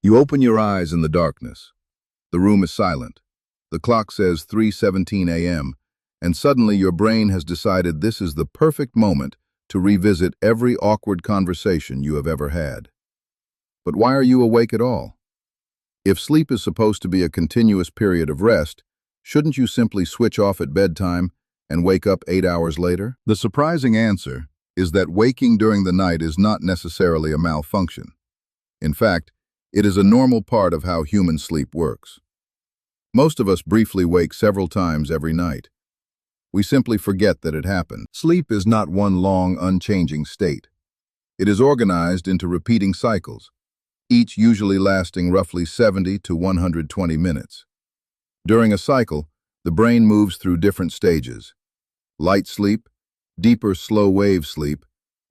You open your eyes in the darkness. The room is silent. The clock says 3:17 a.m., and suddenly your brain has decided this is the perfect moment to revisit every awkward conversation you have ever had. But why are you awake at all? If sleep is supposed to be a continuous period of rest, shouldn't you simply switch off at bedtime and wake up 8 hours later? The surprising answer is that waking during the night is not necessarily a malfunction. In fact, it is a normal part of how human sleep works. Most of us briefly wake several times every night. We simply forget that it happened. Sleep is not one long, unchanging state. It is organized into repeating cycles, each usually lasting roughly 70 to 120 minutes. During a cycle, the brain moves through different stages: light sleep, deeper slow-wave sleep,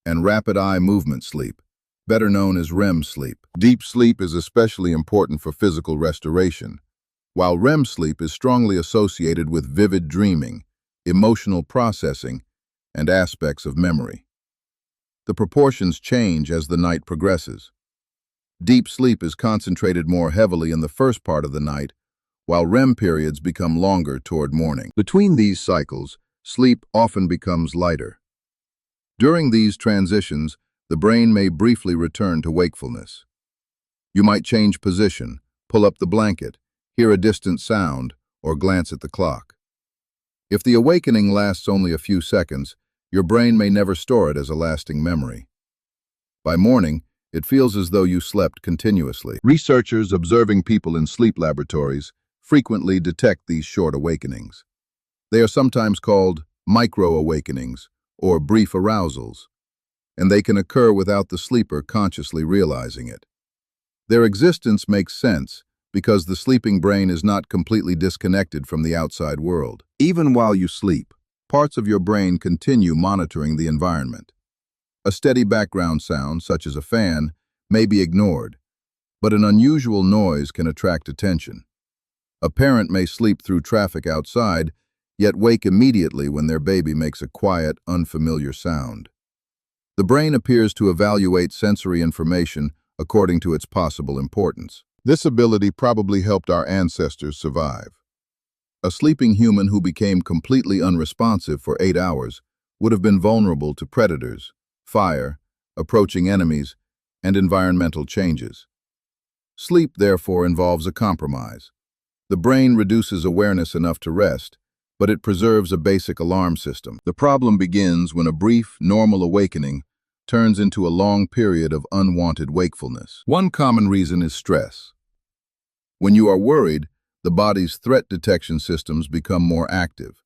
and rapid eye movement sleep, better known as REM sleep. Deep sleep is especially important for physical restoration, while REM sleep is strongly associated with vivid dreaming, emotional processing, and aspects of memory. The proportions change as the night progresses. Deep sleep is concentrated more heavily in the first part of the night, while REM periods become longer toward morning. Between these cycles, sleep often becomes lighter. During these transitions, the brain may briefly return to wakefulness. You might change position, pull up the blanket, hear a distant sound, or glance at the clock. If the awakening lasts only a few seconds, your brain may never store it as a lasting memory. By morning, it feels as though you slept continuously. Researchers observing people in sleep laboratories frequently detect these short awakenings. They are sometimes called micro-awakenings or brief arousals, and they can occur without the sleeper consciously realizing it. Their existence makes sense because the sleeping brain is not completely disconnected from the outside world. Even while you sleep, parts of your brain continue monitoring the environment. A steady background sound, such as a fan, may be ignored, but an unusual noise can attract attention. A parent may sleep through traffic outside, yet wake immediately when their baby makes a quiet, unfamiliar sound. The brain appears to evaluate sensory information according to its possible importance. This ability probably helped our ancestors survive. A sleeping human who became completely unresponsive for 8 hours would have been vulnerable to predators, fire, approaching enemies, and environmental changes. Sleep, therefore, involves a compromise. The brain reduces awareness enough to rest, but it preserves a basic alarm system. The problem begins when a brief, normal awakening turns into a long period of unwanted wakefulness. One common reason is stress. When you are worried, the body's threat detection systems become more active.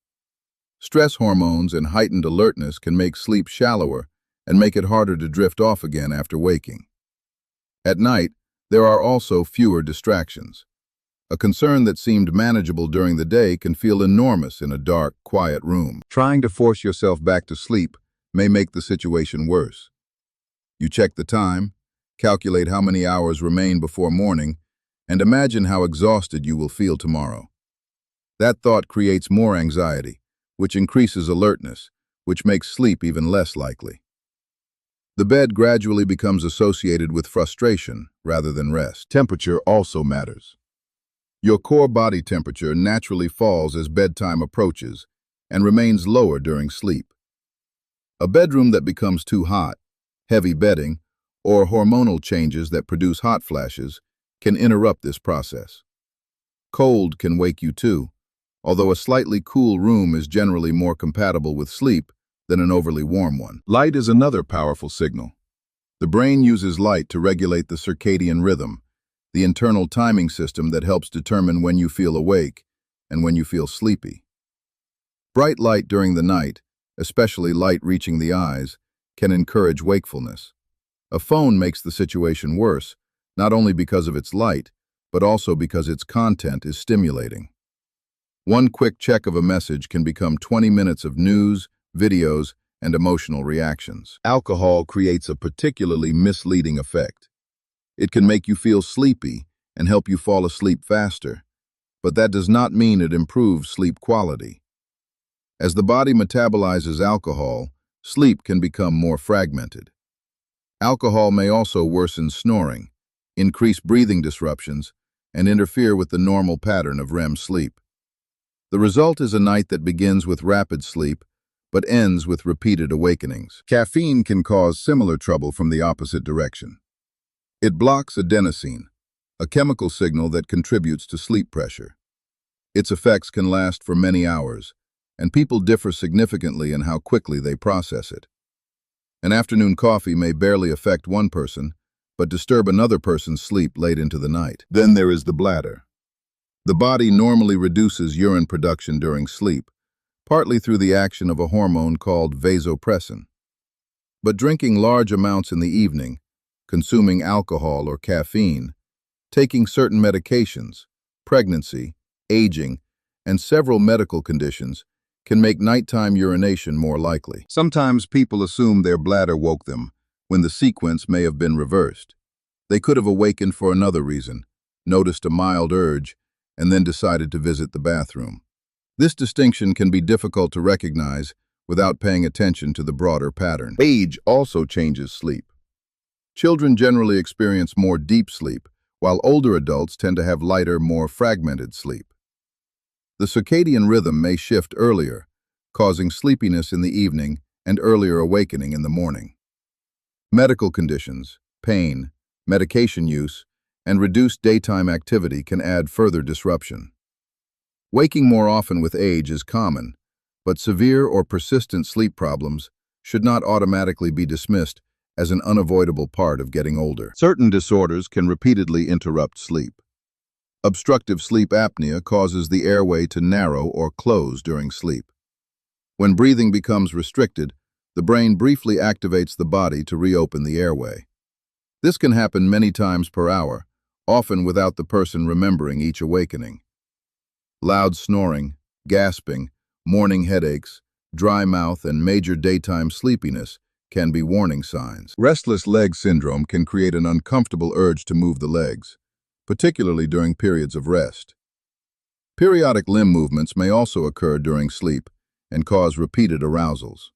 Stress hormones and heightened alertness can make sleep shallower and make it harder to drift off again after waking. At night, there are also fewer distractions. A concern that seemed manageable during the day can feel enormous in a dark, quiet room. Trying to force yourself back to sleep may make the situation worse. You check the time, calculate how many hours remain before morning, and imagine how exhausted you will feel tomorrow. That thought creates more anxiety, which increases alertness, which makes sleep even less likely. The bed gradually becomes associated with frustration rather than rest. Temperature also matters. Your core body temperature naturally falls as bedtime approaches and remains lower during sleep. A bedroom that becomes too hot, heavy bedding, or hormonal changes that produce hot flashes can interrupt this process. Cold can wake you too, although a slightly cool room is generally more compatible with sleep than an overly warm one. Light is another powerful signal. The brain uses light to regulate the circadian rhythm, the internal timing system that helps determine when you feel awake and when you feel sleepy. Bright light during the night, especially light reaching the eyes, can encourage wakefulness. A phone makes the situation worse, not only because of its light, but also because its content is stimulating. One quick check of a message can become 20 minutes of news, videos, and emotional reactions. Alcohol creates a particularly misleading effect. It can make you feel sleepy and help you fall asleep faster, but that does not mean it improves sleep quality. As the body metabolizes alcohol, sleep can become more fragmented. Alcohol may also worsen snoring, increase breathing disruptions, and interfere with the normal pattern of REM sleep. The result is a night that begins with rapid sleep, but ends with repeated awakenings. Caffeine can cause similar trouble from the opposite direction. It blocks adenosine, a chemical signal that contributes to sleep pressure. Its effects can last for many hours, and people differ significantly in how quickly they process it. An afternoon coffee may barely affect one person, but disturb another person's sleep late into the night. Then there is the bladder. The body normally reduces urine production during sleep, partly through the action of a hormone called vasopressin. But drinking large amounts in the evening, consuming alcohol or caffeine, taking certain medications, pregnancy, aging, and several medical conditions can make nighttime urination more likely. Sometimes people assume their bladder woke them, when the sequence may have been reversed. They could have awakened for another reason, noticed a mild urge, and then decided to visit the bathroom. This distinction can be difficult to recognize without paying attention to the broader pattern. Age also changes sleep. Children generally experience more deep sleep, while older adults tend to have lighter, more fragmented sleep. The circadian rhythm may shift earlier, causing sleepiness in the evening and earlier awakening in the morning. Medical conditions, pain, medication use, and reduced daytime activity can add further disruption. Waking more often with age is common, but severe or persistent sleep problems should not automatically be dismissed as an unavoidable part of getting older. Certain disorders can repeatedly interrupt sleep. Obstructive sleep apnea causes the airway to narrow or close during sleep. When breathing becomes restricted, the brain briefly activates the body to reopen the airway. This can happen many times per hour, often without the person remembering each awakening. Loud snoring, gasping, morning headaches, dry mouth, and major daytime sleepiness can be warning signs. Restless leg syndrome can create an uncomfortable urge to move the legs, particularly during periods of rest. Periodic limb movements may also occur during sleep and cause repeated arousals.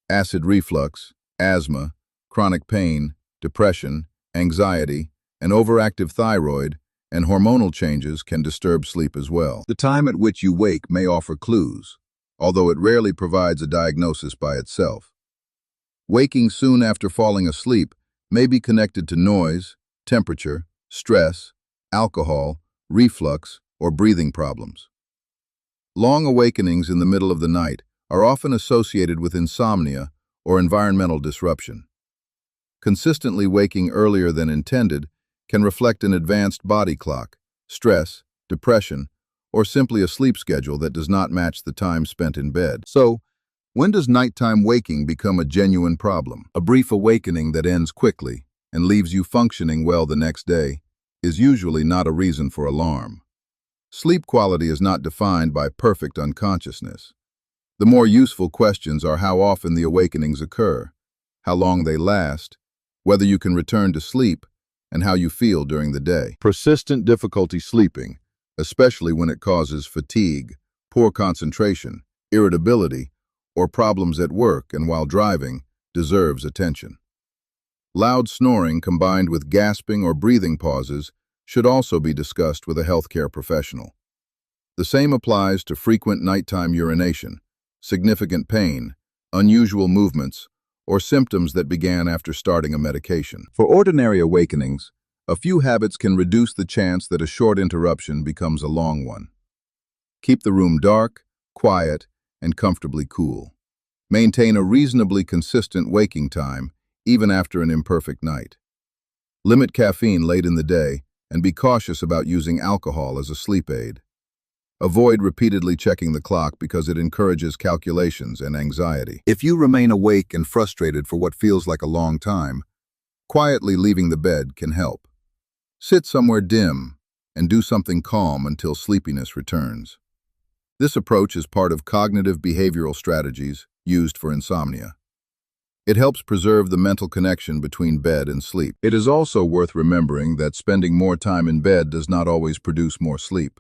Acid reflux, asthma, chronic pain, depression, anxiety, an overactive thyroid, and hormonal changes can disturb sleep as well. The time at which you wake may offer clues, although it rarely provides a diagnosis by itself. Waking soon after falling asleep may be connected to noise, temperature, stress, alcohol, reflux, or breathing problems. Long awakenings in the middle of the night are often associated with insomnia or environmental disruption. Consistently waking earlier than intended can reflect an advanced body clock, stress, depression, or simply a sleep schedule that does not match the time spent in bed. So, when does nighttime waking become a genuine problem? A brief awakening that ends quickly and leaves you functioning well the next day is usually not a reason for alarm. Sleep quality is not defined by perfect unconsciousness. The more useful questions are how often the awakenings occur, how long they last, whether you can return to sleep, and how you feel during the day. Persistent difficulty sleeping, especially when it causes fatigue, poor concentration, irritability, or problems at work and while driving, deserves attention. Loud snoring combined with gasping or breathing pauses should also be discussed with a healthcare professional. The same applies to frequent nighttime urination, significant pain, unusual movements, or symptoms that began after starting a medication. For ordinary awakenings, a few habits can reduce the chance that a short interruption becomes a long one. Keep the room dark, quiet, and comfortably cool. Maintain a reasonably consistent waking time, even after an imperfect night. Limit caffeine late in the day, and be cautious about using alcohol as a sleep aid. Avoid repeatedly checking the clock because it encourages calculations and anxiety. If you remain awake and frustrated for what feels like a long time, quietly leaving the bed can help. Sit somewhere dim and do something calm until sleepiness returns. This approach is part of cognitive behavioral strategies used for insomnia. It helps preserve the mental connection between bed and sleep. It is also worth remembering that spending more time in bed does not always produce more sleep.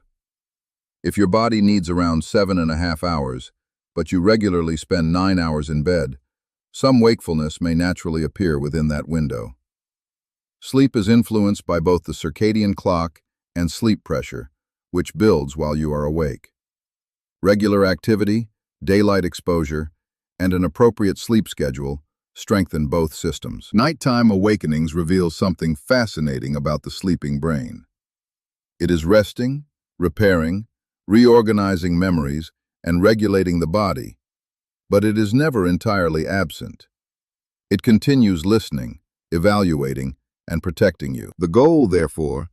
If your body needs around 7.5 hours, but you regularly spend 9 hours in bed, some wakefulness may naturally appear within that window. Sleep is influenced by both the circadian clock and sleep pressure, which builds while you are awake. Regular activity, daylight exposure, and an appropriate sleep schedule strengthen both systems. Nighttime awakenings reveal something fascinating about the sleeping brain. It is resting, repairing, reorganizing memories, and regulating the body, but it is never entirely absent. It continues listening, evaluating, and protecting you. The goal, therefore,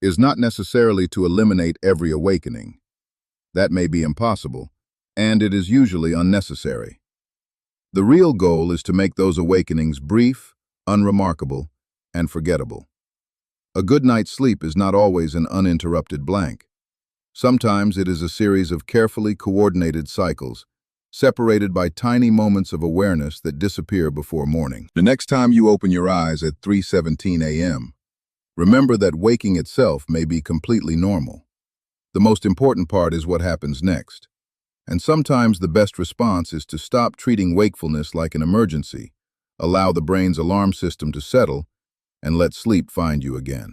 is not necessarily to eliminate every awakening. That may be impossible, and it is usually unnecessary. The real goal is to make those awakenings brief, unremarkable, and forgettable. A good night's sleep is not always an uninterrupted blank. Sometimes it is a series of carefully coordinated cycles, separated by tiny moments of awareness that disappear before morning. The next time you open your eyes at 3:17 a.m., remember that waking itself may be completely normal. The most important part is what happens next. And sometimes the best response is to stop treating wakefulness like an emergency, allow the brain's alarm system to settle, and let sleep find you again.